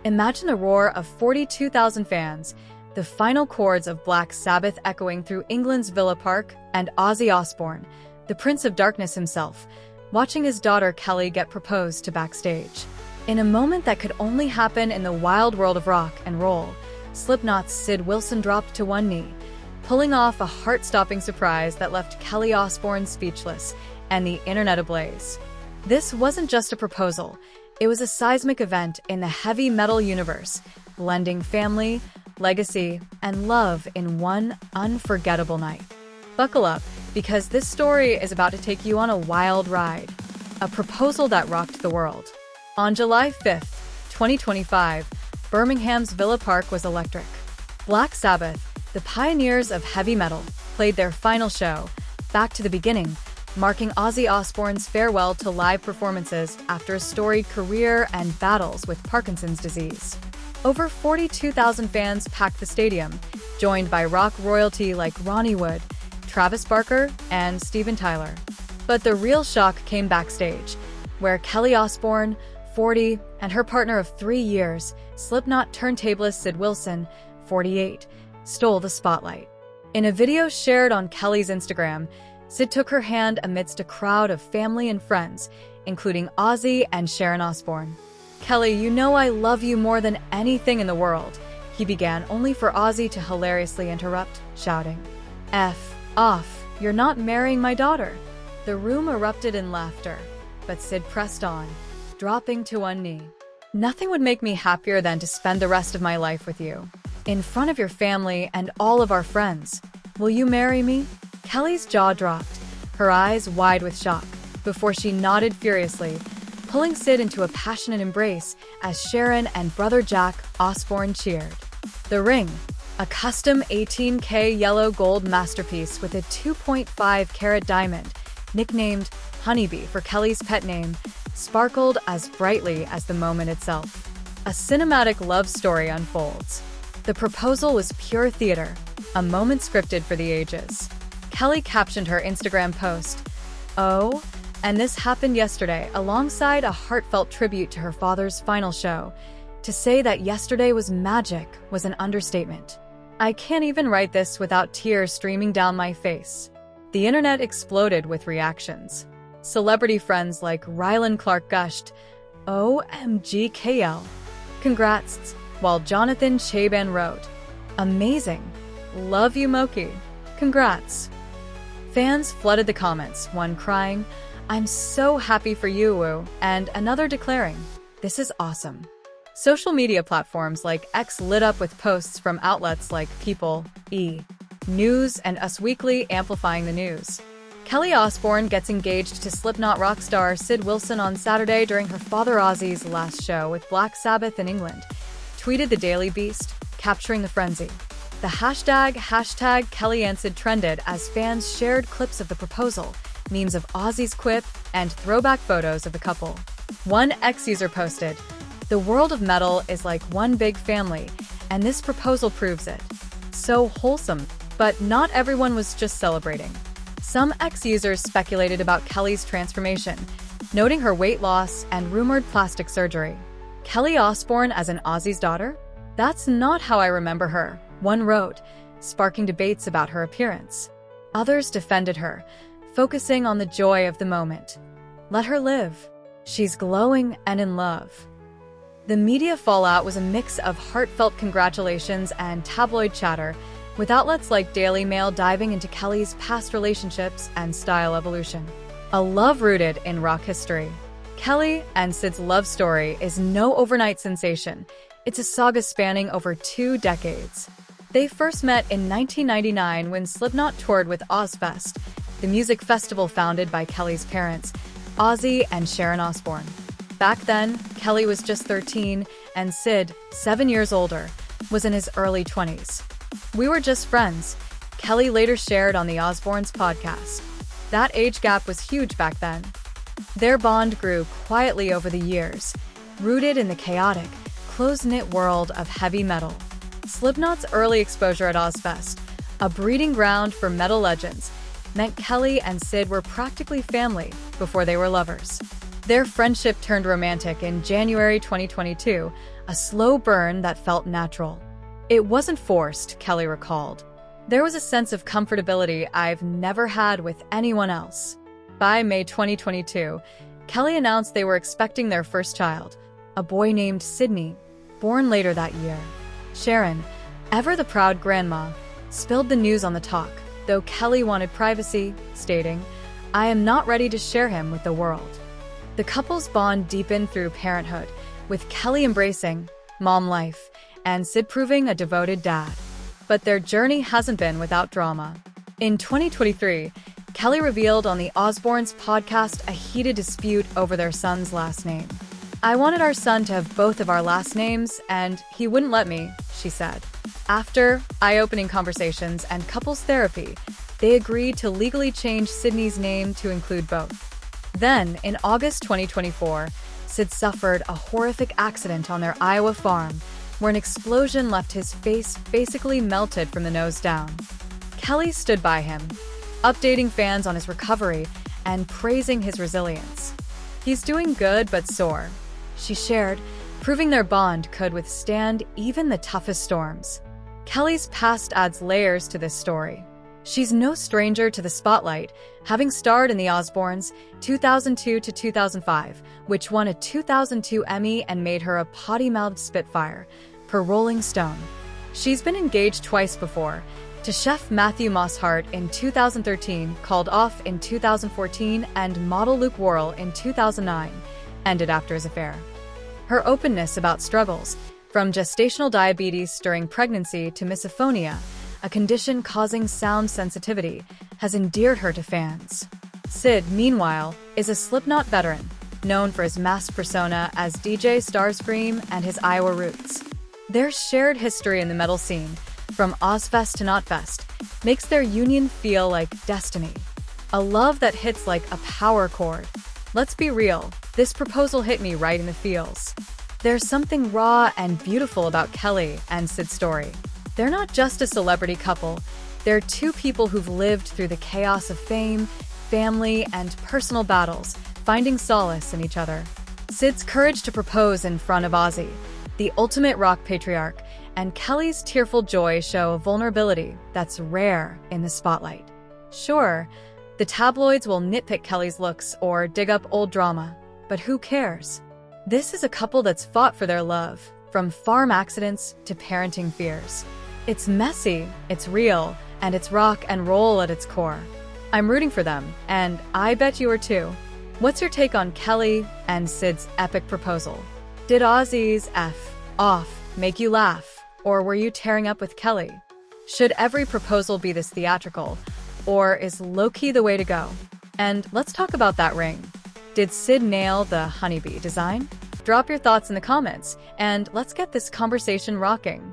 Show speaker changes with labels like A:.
A: Imagine a roar of 42,000 fans, the final chords of Black Sabbath echoing through England's Villa Park, and Ozzy Osbourne, the Prince of Darkness himself, watching his daughter Kelly get proposed to Backstage. In a moment that could only happen in the wild world of rock and roll, Slipknot's Sid Wilson dropped to one knee, pulling off a heart-stopping surprise that left Kelly Osbourne speechless and the internet ablaze. This wasn't just a proposal, it was a seismic event in the heavy metal universe, blending family, legacy, and love in one unforgettable night. Buckle up, because this story is about to take you on a wild ride. A proposal that rocked the world. On July 5th, 2025, Birmingham's Villa Park was electric. Black Sabbath, the pioneers of heavy metal, played their final show, Back to the Beginning, marking Ozzy Osbourne's farewell to live performances after a storied career and battles with Parkinson's disease. Over 42,000 fans packed the stadium, joined by rock royalty like Ronnie Wood, Travis Barker, and Steven Tyler. But the real shock came backstage, where Kelly Osbourne, 40, and her partner of 3 years, Slipknot turntablist Sid Wilson, 48, stole the spotlight. In a video shared on Kelly's Instagram, Sid took her hand amidst a crowd of family and friends, including Ozzy and Sharon Osbourne. "Kelly, you know I love you more than anything in the world," he began, only for Ozzy to hilariously interrupt, shouting, "F off, you're not marrying my daughter." The room erupted in laughter, but Sid pressed on, dropping to one knee. "Nothing would make me happier than to spend the rest of my life with you, in front of your family and all of our friends. Will you marry me?" Kelly's jaw dropped, her eyes wide with shock, before she nodded furiously, pulling Sid into a passionate embrace as Sharon and brother Jack Osbourne cheered. The ring, a custom 18K yellow gold masterpiece with a 2.5-carat diamond, nicknamed Honeybee for Kelly's pet name, sparkled as brightly as the moment itself. A cinematic love story unfolds. The proposal was pure theater, a moment scripted for the ages. Kelly captioned her Instagram post, "Oh, and this happened yesterday," alongside a heartfelt tribute to her father's final show. To say that yesterday was magic was an understatement. "I can't even write this without tears streaming down my face." The internet exploded with reactions. Celebrity friends like Rylan Clark gushed, "OMG KL. Congrats," while Jonathan Chaban wrote, "Amazing. Love you Moki. Congrats." Fans flooded the comments, one crying, "I'm so happy for you, Woo," and another declaring, "This is awesome." Social media platforms like X lit up with posts from outlets like People, E! News, and Us Weekly amplifying the news. Kelly Osbourne gets engaged to Slipknot rock star Sid Wilson on Saturday during her father Ozzy's last show with Black Sabbath in England, tweeted the Daily Beast, capturing the frenzy. The hashtag Kelly and Sid trended as fans shared clips of the proposal, memes of Ozzy's quip, and throwback photos of the couple. One X user posted, "The world of metal is like one big family, and this proposal proves it. So wholesome." But not everyone was just celebrating. Some X users speculated about Kelly's transformation, noting her weight loss and rumored plastic surgery. "Kelly Osbourne as an Ozzy's daughter? That's not how I remember her," one wrote, sparking debates about her appearance. Others defended her, focusing on the joy of the moment. "Let her live. She's glowing and in love." The media fallout was a mix of heartfelt congratulations and tabloid chatter, with outlets like Daily Mail diving into Kelly's past relationships and style evolution. A love rooted in rock history. Kelly and Sid's love story is no overnight sensation. It's a saga spanning over 2 decades. They first met in 1999 when Slipknot toured with Ozzfest, the music festival founded by Kelly's parents, Ozzy and Sharon Osbourne. Back then, Kelly was just 13, and Sid, 7 years older, was in his early 20s. "We were just friends," Kelly later shared on the Osbournes podcast. That age gap was huge back then. Their bond grew quietly over the years, rooted in the chaotic, close-knit world of heavy metal. Slipknot's early exposure at Ozzfest, a breeding ground for metal legends, meant Kelly and Sid were practically family before they were lovers. Their friendship turned romantic in January 2022, a slow burn that felt natural. It wasn't forced, Kelly recalled. There was a sense of comfortability I've never had with anyone else. By May 2022, Kelly announced they were expecting their first child, a boy named Sydney, born later that year. Sharon, ever the proud grandma, spilled the news on the talk, though Kelly wanted privacy, stating, "I am not ready to share him with the world." The couple's bond deepened through parenthood, with Kelly embracing mom life and Sid proving a devoted dad. But their journey hasn't been without drama. In 2023, Kelly revealed on the Osbournes podcast a heated dispute over their son's last name. "I wanted our son to have both of our last names, and he wouldn't let me," she said. After eye-opening conversations and couples therapy, they agreed to legally change Sydney's name to include both. Then, in August 2024, Sid suffered a horrific accident on their Iowa farm, where an explosion left his face basically melted from the nose down. Kelly stood by him, updating fans on his recovery and praising his resilience. "He's doing good but sore," she shared, proving their bond could withstand even the toughest storms. Kelly's past adds layers to this story. She's no stranger to the spotlight, having starred in The Osbournes 2002 to 2005, which won a 2002 Emmy and made her a potty-mouthed spitfire, per Rolling Stone. She's been engaged twice before, to chef Matthew Mosshart in 2013, called off in 2014, and model Luke Worrell in 2009, ended after his affair. Her openness about struggles, from gestational diabetes during pregnancy to misophonia, a condition causing sound sensitivity, has endeared her to fans. Sid, meanwhile, is a Slipknot veteran, known for his masked persona as DJ Starscream and his Iowa roots. Their shared history in the metal scene, from Ozfest to Knotfest, makes their union feel like destiny. A love that hits like a power chord. Let's be real, this proposal hit me right in the feels. There's something raw and beautiful about Kelly and Sid's story. They're not just a celebrity couple, they're two people who've lived through the chaos of fame, family, and personal battles, finding solace in each other. Sid's courage to propose in front of Ozzy, the ultimate rock patriarch, and Kelly's tearful joy show a vulnerability that's rare in the spotlight. Sure, the tabloids will nitpick Kelly's looks or dig up old drama, but who cares? This is a couple that's fought for their love, from farm accidents to parenting fears. It's messy, it's real, and it's rock and roll at its core. I'm rooting for them, and I bet you are too. What's your take on Kelly and Sid's epic proposal? Did Ozzy's F off make you laugh, or were you tearing up with Kelly? Should every proposal be this theatrical, or is low-key the way to go? And let's talk about that ring. Did Sid nail the Honeybee design? Drop your thoughts in the comments, and let's get this conversation rocking.